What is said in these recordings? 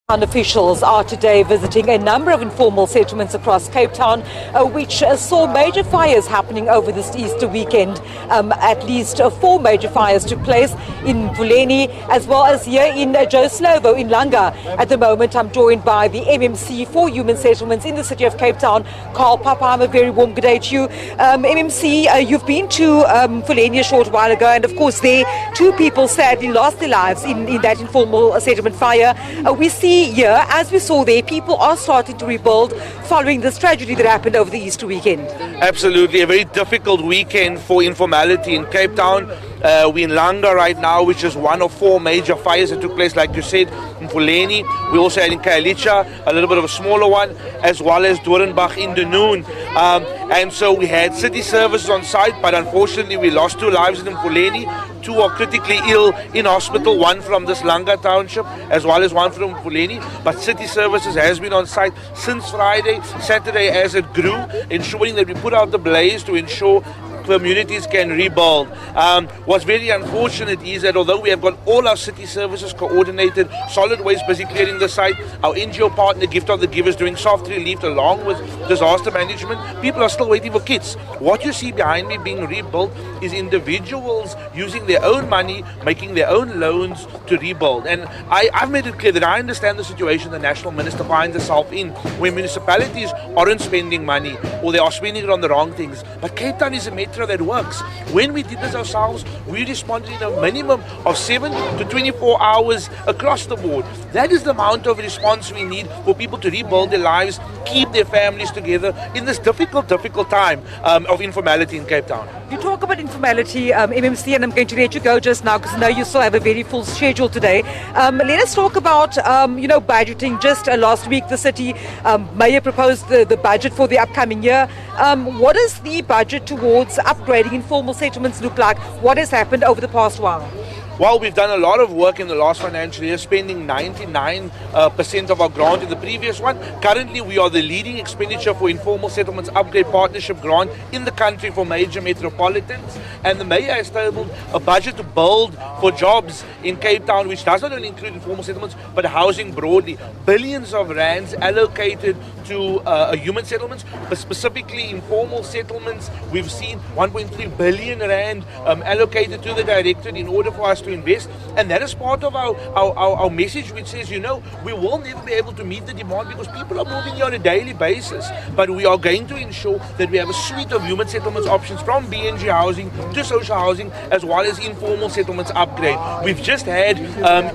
Officials are today visiting a number of informal settlements across Cape Town, which saw major fires happening over this Easter weekend. At least 4 major fires took place in Mfuleni as well as here in Slovo in Langa. At the moment, I'm joined by the MMC for Human Settlements in the city of Cape Town, Carl Papam. A very warm good day to you. MMC, you've been to Mfuleni a short while ago, and of course there 2 people sadly lost their lives in that informal settlement fire. We see here, as we saw there, people are starting to rebuild following this tragedy that happened over the Easter weekend. Absolutely, a very difficult weekend for informality in Cape Town. We're in Langa right now, which is one of 4 major fires that took place, like you said, in Mfuleni. We also had in Khayelitsha, a little bit of a smaller one, as well as Du Noon. And so we had city services on site, but unfortunately we lost 2 lives in Mfuleni. 2 are critically ill in hospital, 1 from this Langa township, as well as 1 from Mfuleni. But city services has been on site since Friday, Saturday as it grew, ensuring that we put out the blaze to ensure communities can rebuild. What's very unfortunate is that although we have got all our city services coordinated, solid waste busy clearing the site, our NGO partner Gift of the Givers doing soft relief along with disaster management, people are still waiting for kits. What you see behind me being rebuilt is individuals using their own money, making their own loans to rebuild. And I've made it clear that I understand the situation the National Minister finds herself in, where municipalities aren't spending money or they are spending it on the wrong things. But Cape Town is a metro that works. When we did this ourselves, we responded in a minimum of 7 to 24 hours across the board. That is the amount of response we need for people to rebuild their lives, keep their families together in this difficult time of informality in Cape Town. You talk about informality, MMC, and I'm going to let you go just now because I know you still have a very full schedule today. Let us talk about, budgeting. Just last week, the city mayor proposed the budget for the upcoming year. What does the budget towards upgrading informal settlements look like? What has happened over the past while? Well, we've done a lot of work in the last financial year, spending 99% of our grant in the previous one. Currently, we are the leading expenditure for informal settlements upgrade partnership grant in the country for major metropolitans. And the mayor has tabled a budget to build for jobs in Cape Town, which does not only include informal settlements, but housing broadly. Billions of rands allocated to human settlements, but specifically informal settlements. We've seen 1.3 billion rand allocated to the directorate in order for us to invest, and that is part of our message, which says, we will never be able to meet the demand because people are moving here on a daily basis, but we are going to ensure that we have a suite of human settlements options from BNG housing to social housing as well as informal settlements upgrade. We've just had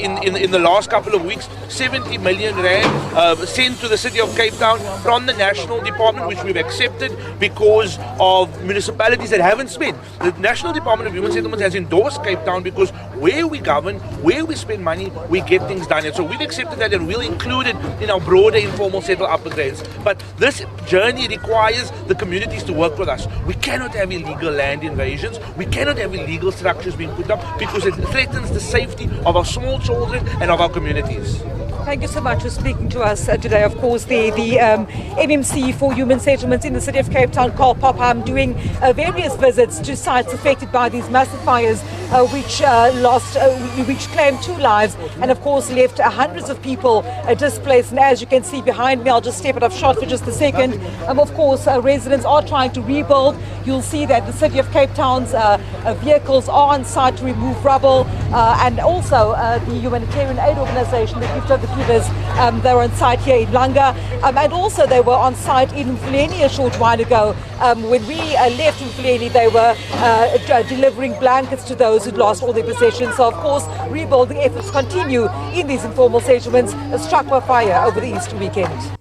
in the last couple of weeks 70 million rand sent to the city of Cape Town from the National Department, which we've accepted because of municipalities that haven't spent. The National Department of Human Settlements has endorsed Cape Town because where we govern, where we spend money, we get things done. And so we've accepted that and we'll include it in our broader informal settle upgrades. But this journey requires the communities to work with us. We cannot have illegal land invasions. We cannot have illegal structures being put up because it threatens the safety of our small children and of our communities. Thank you so much for speaking to us today. Of course, the MMC for Human Settlements in the city of Cape Town, Carl Papam, doing various visits to sites affected by these massive fires, which claimed 2 lives, and of course left hundreds of people displaced. And as you can see behind me, I'll just step out of shot for just a second. Of course, residents are trying to rebuild. You'll see that the city of Cape Town's vehicles are on site to remove rubble, and also the humanitarian aid organisation, the Gift of the Givers, they were on site here in Langa, and also they were on site in Mfuleni a short while ago. When we left Mfuleni, they were delivering blankets to those who'd lost all their possessions. So of course, rebuilding efforts continue in these informal settlements struck by fire over the Easter weekend.